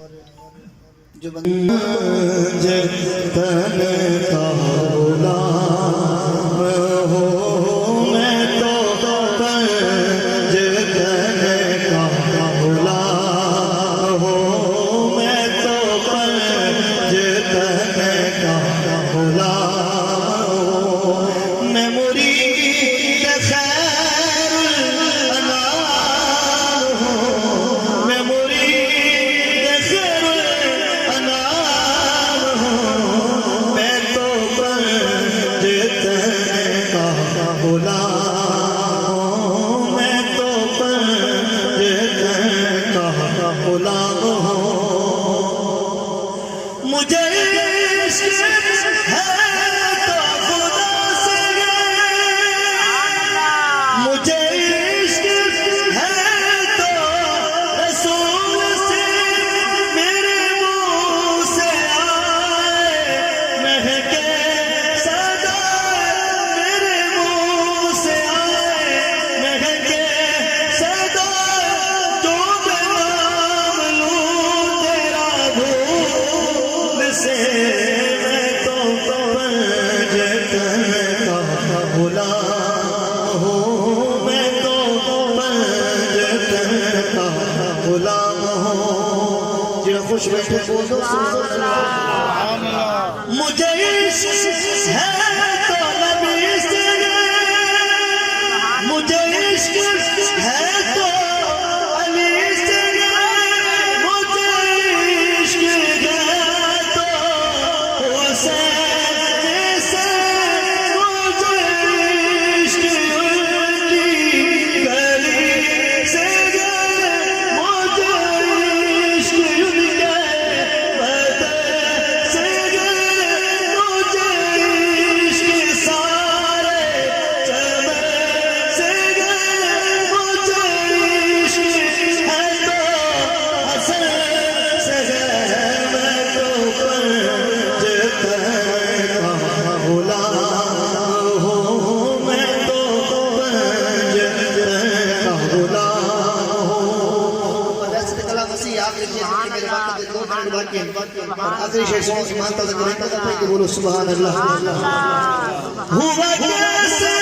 जो बंदे तन का गुलाम हो, मैं तो पंज तन का गुलाम हो, मैं तो पंज तन का गुलाम हो, मैं मुरीद खैरुल अनाम हूँ, मैं मुरीद खैरुल अनाम हूँ, मैं तो पंज तन का गुलाम हूँ, मैं तो पंज तन का गुलाम हूँ। मुझे इश्क है तो खुदा से, मुझे इश्क है तो रसूल से, मेरे मुंह से आए महके सदा, मेरे मुंह से आए महके सदा, जो नाम लूं तेरा भूल से, मैं तो पंज तन का गुलाम हूँ, मैं तो पंज तन का गुलाम हूँ। जो खुश बैठे बोलो मुझे इश्क है तो नबी से, मुझे इश्क है तो अली से, मुझे इश्क है तो हुसैन से, मुझे इश्क उनकी गली से, मुझे इश्क उनके बदन से, मुझे इश्क सारे चमन से, मुझे इश्क है तो हसन से, मैं तो पंज तन का गुलाम हूँ, मैं तो पंज तन का गुलाम हूँ। ऐसे कला मसीह आप देखिए मेरे बात के 2 मिनट बाकी हैं, आखिरी शेर सुनो ईमान ताज़ा करें तो बोलो सुभान अल्लाह। हुआ कैसे